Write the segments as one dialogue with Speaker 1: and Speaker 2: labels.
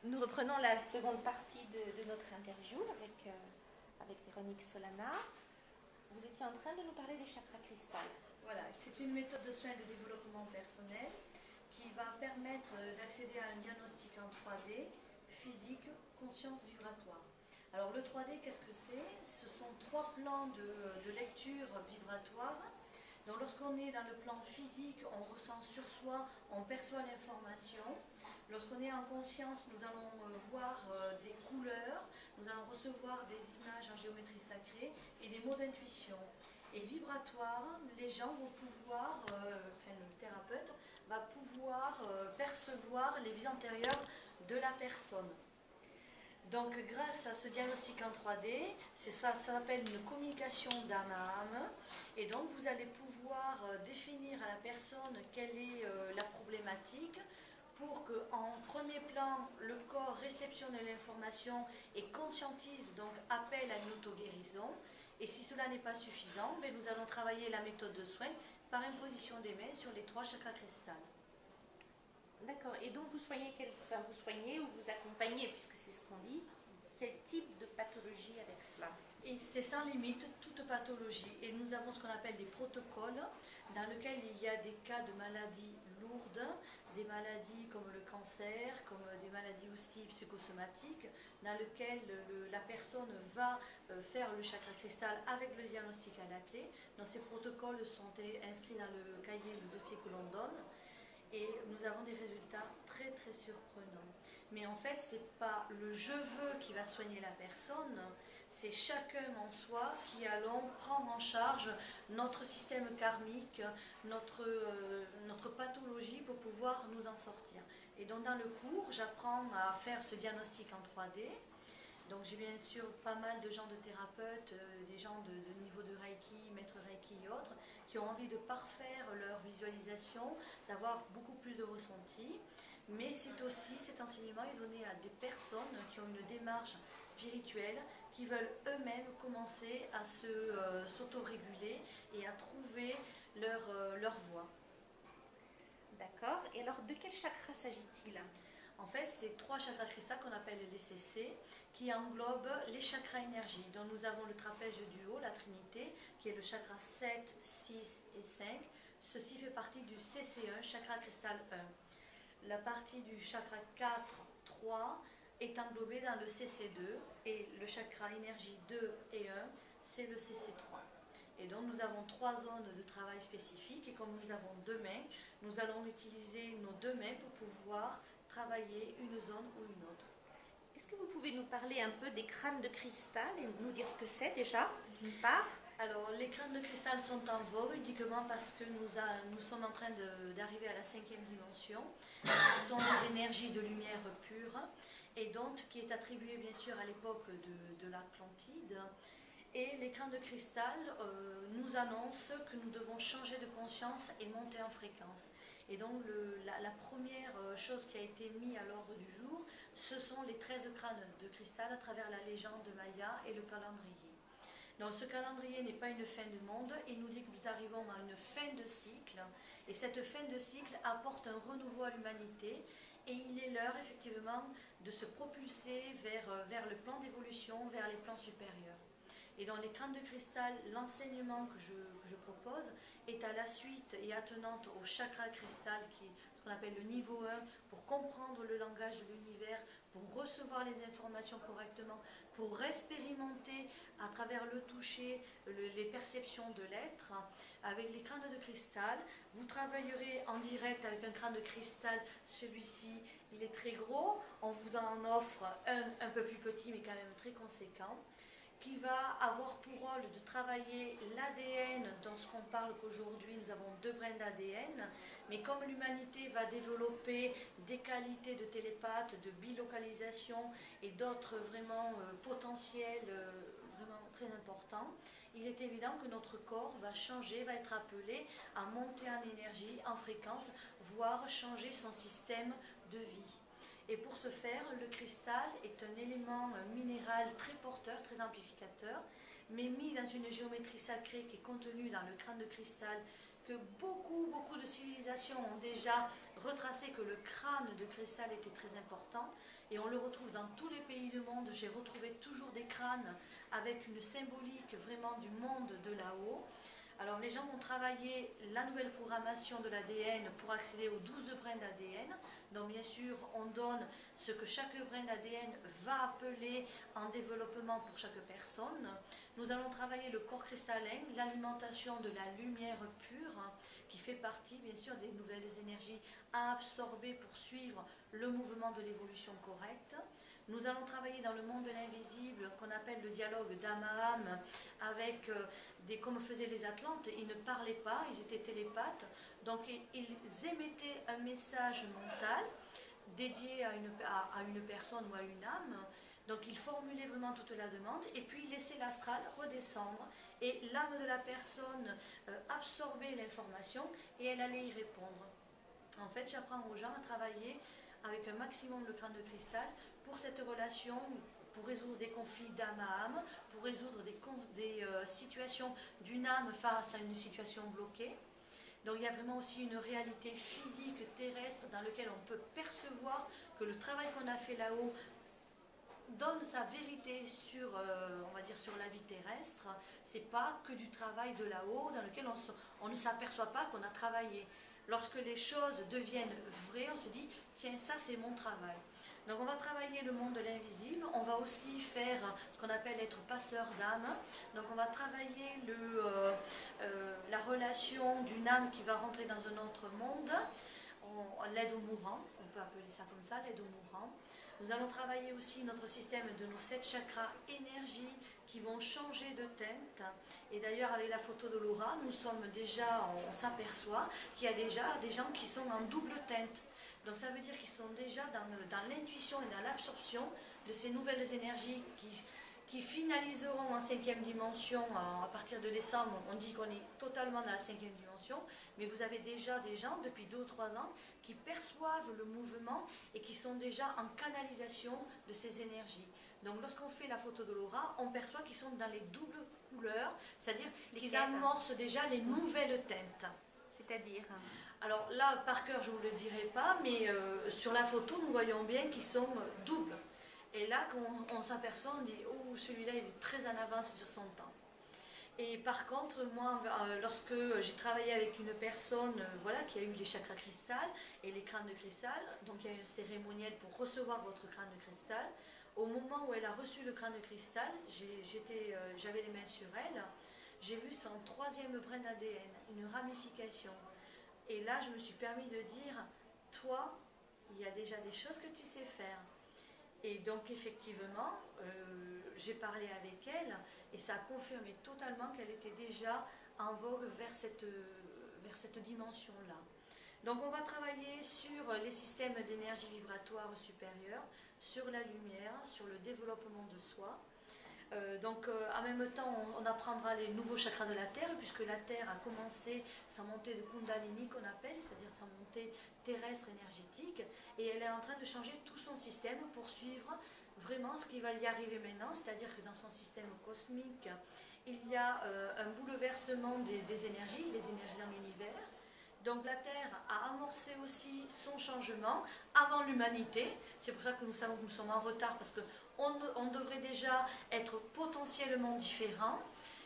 Speaker 1: Nous reprenons la seconde partie de notre interview avec Véronique Solana. Vous étiez en train de nous parler des chakras cristal.
Speaker 2: Voilà, c'est une méthode de soins de développement personnel qui va permettre d'accéder à un diagnostic en 3D, physique, conscience vibratoire. Alors le 3D, qu'est-ce que c'est? Ce sont 3 plans de lecture vibratoire. Donc lorsqu'on est dans le plan physique, on ressent sur soi, on perçoit l'information. Lorsqu'on est en conscience, nous allons voir des couleurs, nous allons recevoir des images en géométrie sacrée et des mots d'intuition. Et vibratoire, les gens vont pouvoir, le thérapeute va pouvoir percevoir les vies antérieures de la personne. Donc grâce à ce diagnostic en 3D, ça s'appelle une communication d'âme à âme, et donc vous allez pouvoir définir à la personne quelle est la problématique, pour qu'en premier plan, le corps réceptionne l'information et conscientise, donc appelle à une auto-guérison. Et si cela n'est pas suffisant, nous allons travailler la méthode de soin par imposition des mains sur les 3 chakras cristal.
Speaker 1: D'accord. Et donc vous soignez ou vous accompagnez, puisque c'est ce qu'on dit, quel type de pathologie avec cela?
Speaker 2: Et c'est sans limite toute pathologie. Et nous avons ce qu'on appelle des protocoles dans lesquels il y a des cas de maladies lourdes, des maladies comme le cancer, comme des maladies aussi psychosomatiques, dans lesquelles la personne va faire le chakra cristal avec le diagnostic à la clé. Donc ces protocoles sont inscrits dans le cahier, le dossier que l'on donne. Et nous avons des résultats très très surprenants. Mais en fait, ce n'est pas le je veux qui va soigner la personne, c'est chacun en soi qui allons prendre en charge notre système karmique, notre pathologie pour pouvoir nous en sortir. Et donc dans le cours, j'apprends à faire ce diagnostic en 3D. Donc j'ai bien sûr pas mal de gens de thérapeutes, des gens de niveau de Reiki, maître Reiki et autres, qui ont envie de parfaire leur visualisation, d'avoir beaucoup plus de ressenti. Mais c'est aussi, cet enseignement est donné à des personnes qui ont une démarche spirituelle, qui veulent eux-mêmes commencer à s'autoréguler et à trouver leur voie.
Speaker 1: D'accord. Et alors, de quel chakra s'agit-il?
Speaker 2: En fait, c'est 3 chakras cristal qu'on appelle les CC, qui englobent les chakras énergie. Donc nous avons le trapèze du haut, la Trinité, qui est le chakra 7, 6 et 5. Ceci fait partie du CC1, chakra cristal 1. La partie du chakra 4, 3 est englobée dans le CC2, et le chakra énergie 2 et 1, c'est le CC3. Et donc nous avons 3 zones de travail spécifiques, et comme nous avons 2 mains, nous allons utiliser nos 2 mains pour pouvoir travailler une zone ou une autre.
Speaker 1: Est-ce que vous pouvez nous parler un peu des crânes de cristal et nous dire ce que c'est déjà, d'une part?
Speaker 2: Alors, les crânes de cristal sont en vogue uniquement parce que nous sommes en train d'arriver à la 5e dimension, qui sont les énergies de lumière pure, et donc qui est attribuée bien sûr à l'époque de l'Atlantide. Et les crânes de cristal nous annoncent que nous devons changer de conscience et monter en fréquence. Et donc la première chose qui a été mise à l'ordre du jour, ce sont les 13 crânes de cristal à travers la légende maya et le calendrier. Donc ce calendrier n'est pas une fin du monde, il nous dit que nous arrivons à une fin de cycle, et cette fin de cycle apporte un renouveau à l'humanité, et il est l'heure effectivement de se propulser vers le plan d'évolution, vers les plans supérieurs. Et dans les crânes de cristal, l'enseignement que je propose est à la suite et attenante au chakra cristal, qui est ce qu'on appelle le niveau 1, pour comprendre le langage de l'univers, pour recevoir les informations correctement, pour expérimenter à travers le toucher les perceptions de l'être. Avec les crânes de cristal, vous travaillerez en direct avec un crâne de cristal. Celui-ci, il est très gros. On vous en offre un peu plus petit, mais quand même très conséquent, qui va avoir pour rôle de travailler l'ADN, dans ce qu'on parle qu'aujourd'hui nous avons 2 brins d'ADN, mais comme l'humanité va développer des qualités de télépathe, de bilocalisation et d'autres vraiment potentiels vraiment très importants, il est évident que notre corps va changer, va être appelé à monter en énergie, en fréquence, voire changer son système de vie. Et pour ce faire, le cristal est un élément minéral très porteur, très amplificateur, mais mis dans une géométrie sacrée qui est contenue dans le crâne de cristal, que beaucoup de civilisations ont déjà retracé que le crâne de cristal était très important. Et et on le retrouve dans tous les pays du monde. J'ai retrouvé toujours des crânes avec une symbolique vraiment du monde de là-haut. Alors les gens vont travailler la nouvelle programmation de l'ADN pour accéder aux 12 brins d'ADN. Donc bien sûr, on donne ce que chaque brin d'ADN va appeler en développement pour chaque personne. Nous allons travailler le corps cristallin, l'alimentation de la lumière pure, qui fait partie bien sûr des nouvelles énergies à absorber pour suivre le mouvement de l'évolution correcte. Nous allons travailler dans le monde de l'invisible, qu'on appelle le dialogue d'âme à âme, avec comme faisaient les Atlantes. Ils ne parlaient pas, ils étaient télépathes, donc ils émettaient un message mental dédié à une personne ou à une âme. Donc ils formulaient vraiment toute la demande, et puis ils laissaient l'astral redescendre, et l'âme de la personne absorbait l'information, et elle allait y répondre. En fait, j'apprends aux gens à travailler avec un maximum de crâne de cristal pour cette relation, pour résoudre des conflits d'âme à âme, pour résoudre des situations d'une âme face à une situation bloquée. Donc il y a vraiment aussi une réalité physique terrestre dans laquelle on peut percevoir que le travail qu'on a fait là-haut donne sa vérité sur, on va dire, sur la vie terrestre. C'est pas que du travail de là-haut dans lequel on ne s'aperçoit pas qu'on a travaillé. Lorsque les choses deviennent vraies, on se dit, tiens, ça c'est mon travail. Donc on va travailler le monde de l'invisible, on va aussi faire ce qu'on appelle être passeur d'âme. Donc on va travailler la relation d'une âme qui va rentrer dans un autre monde, l'aide aux mourants, on peut appeler ça comme ça, l'aide aux mourants. Nous allons travailler aussi notre système de nos 7 chakras énergie qui vont changer de teinte. Et d'ailleurs, avec la photo de Laura, on s'aperçoit qu'il y a déjà des gens qui sont en double teinte. Donc ça veut dire qu'ils sont déjà dans l'intuition et dans l'absorption de ces nouvelles énergies qui finaliseront en 5e dimension à partir de décembre. On dit qu'on est totalement dans la 5e dimension, mais vous avez déjà des gens depuis 2 ou 3 ans qui perçoivent le mouvement et qui sont déjà en canalisation de ces énergies. Donc lorsqu'on fait la photo de Laura, on perçoit qu'ils sont dans les doubles couleurs, c'est-à-dire qu'ils amorcent déjà les nouvelles teintes.
Speaker 1: C'est-à-dire
Speaker 2: Alors là, par cœur, je ne vous le dirai pas, mais sur la photo, nous voyons bien qu'ils sont doubles. Et là, quand on s'aperçoit, on dit « Oh, celui-là, il est très en avance sur son temps ». Et par contre, moi, lorsque j'ai travaillé avec une personne qui a eu les chakras cristal et les crânes de cristal, donc il y a une cérémonielle pour recevoir votre crâne de cristal, au moment où elle a reçu le crâne de cristal, j'avais les mains sur elle, j'ai vu son 3e brin d'ADN, une ramification. Et là, je me suis permis de dire, toi, il y a déjà des choses que tu sais faire. Et donc, effectivement, j'ai parlé avec elle et ça a confirmé totalement qu'elle était déjà en vogue vers cette dimension-là. Donc, on va travailler sur les systèmes d'énergie vibratoire supérieure, sur la lumière, sur le développement de soi. En même temps, on apprendra les nouveaux chakras de la Terre, puisque la Terre a commencé sa montée de Kundalini, qu'on appelle, c'est-à-dire sa montée terrestre énergétique, et elle est en train de changer tout son système pour suivre vraiment ce qui va y arriver maintenant, c'est-à-dire que dans son système cosmique, il y a un bouleversement des énergies, les énergies dans l'univers. Donc la Terre a amorcé aussi son changement avant l'humanité. C'est pour ça que nous savons que nous sommes en retard, parce qu'on devrait déjà être potentiellement différents.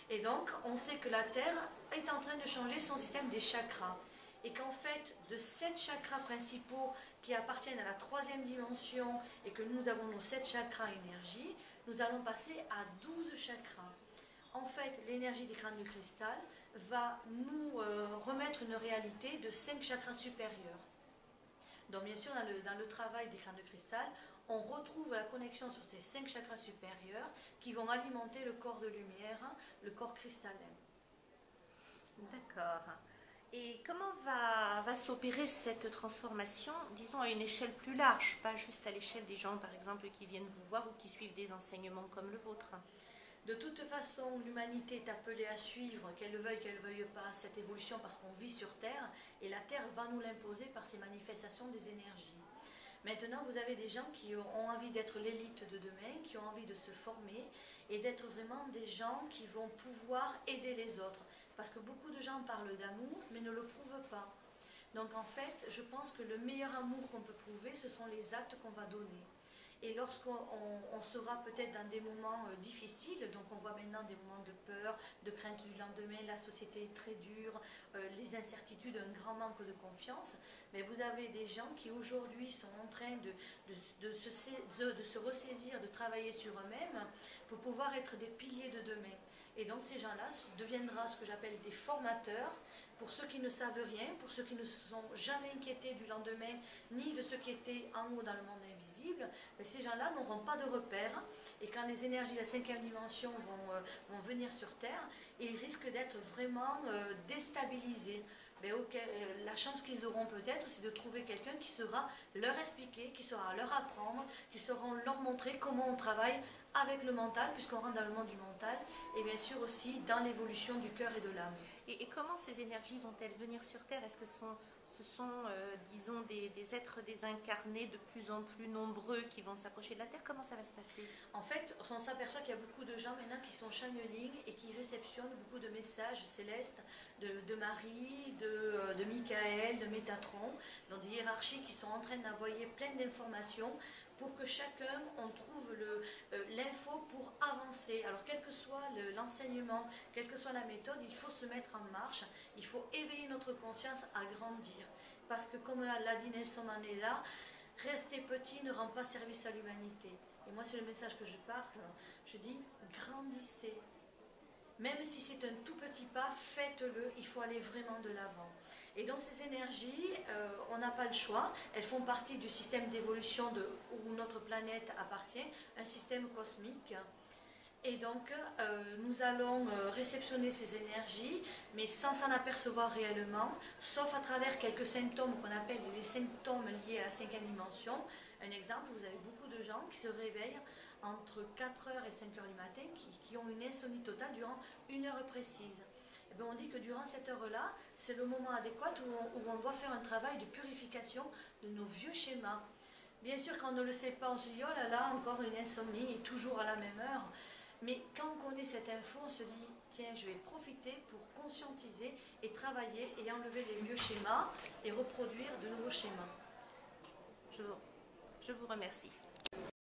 Speaker 2: Et donc, on sait que la Terre est en train de changer son système des chakras. Et qu'en fait, de 7 chakras principaux qui appartiennent à la 3e dimension, et que nous avons nos 7 chakras énergie, nous allons passer à 12 chakras. En fait, l'énergie des crânes de cristal va nous remettre une réalité de 5 chakras supérieurs. Donc bien sûr, dans le travail des crânes de cristal, on retrouve la connexion sur ces 5 chakras supérieurs qui vont alimenter le corps de lumière, le corps cristallin.
Speaker 1: D'accord. Et comment va s'opérer cette transformation, disons à une échelle plus large, pas juste à l'échelle des gens, par exemple, qui viennent vous voir ou qui suivent des enseignements comme le vôtre?
Speaker 2: De toute façon, l'humanité est appelée à suivre, qu'elle le veuille, qu'elle ne veuille pas, cette évolution parce qu'on vit sur Terre, et la Terre va nous l'imposer par ses manifestations des énergies. Maintenant, vous avez des gens qui ont envie d'être l'élite de demain, qui ont envie de se former et d'être vraiment des gens qui vont pouvoir aider les autres. Parce que beaucoup de gens parlent d'amour, mais ne le prouvent pas. Donc en fait, je pense que le meilleur amour qu'on peut prouver, ce sont les actes qu'on va donner. Et lorsqu'on sera peut-être dans des moments difficiles, donc on voit maintenant des moments de peur, de crainte du lendemain, la société est très dure, les incertitudes, un grand manque de confiance, mais vous avez des gens qui aujourd'hui sont en train de se ressaisir, de travailler sur eux-mêmes pour pouvoir être des piliers de demain. Et donc ces gens-là deviendront ce que j'appelle des formateurs pour ceux qui ne savent rien, pour ceux qui ne se sont jamais inquiétés du lendemain, ni de ce qui était en haut dans le monde invisible. Mais ces gens-là n'auront pas de repères. Et quand les énergies de la 5e dimension vont venir sur Terre, ils risquent d'être vraiment déstabilisés. Mais la chance qu'ils auront peut-être, c'est de trouver quelqu'un qui saura leur expliquer, qui saura leur apprendre, qui saura leur montrer comment on travaille avec le mental, puisqu'on rentre dans le monde du mental, et bien sûr aussi dans l'évolution du cœur et de l'âme.
Speaker 1: Et comment ces énergies vont-elles venir sur Terre? Est-ce que ce sont disons, des êtres désincarnés de plus en plus nombreux qui vont s'approcher de la Terre? Comment ça va se passer?
Speaker 2: En fait, on s'aperçoit qu'il y a beaucoup de gens maintenant qui sont channeling et qui réceptionnent beaucoup de messages célestes de Marie, de Michael, de Métatron, dans des hiérarchies qui sont en train d'envoyer plein d'informations pour que chacun, on trouve l'info pour avancer. Alors, quel que soit l'enseignement, quelle que soit la méthode, il faut se mettre en marche, il faut éveiller notre conscience à grandir. Parce que, comme l'a dit Nelson Mandela, rester petit ne rend pas service à l'humanité. Et moi, c'est le message que je parle. Je dis, grandissez. Même si c'est un tout petit pas, faites-le, il faut aller vraiment de l'avant. Et donc ces énergies, on n'a pas le choix, elles font partie du système d'évolution où notre planète appartient, un système cosmique. Et donc nous allons réceptionner ces énergies, mais sans s'en apercevoir réellement, sauf à travers quelques symptômes qu'on appelle les symptômes liés à la 5e dimension. Un exemple, vous avez beaucoup de gens qui se réveillent entre 4h et 5h du matin, qui ont une insomnie totale durant une heure précise. Et bien on dit que durant cette heure-là, c'est le moment adéquat où on doit faire un travail de purification de nos vieux schémas. Bien sûr, quand on ne le sait pas, on se dit, oh là là, encore une insomnie, et toujours à la même heure. Mais quand on connaît cette info, on se dit, tiens, je vais profiter pour conscientiser et travailler et enlever les vieux schémas et reproduire de nouveaux schémas.
Speaker 1: Je vous remercie.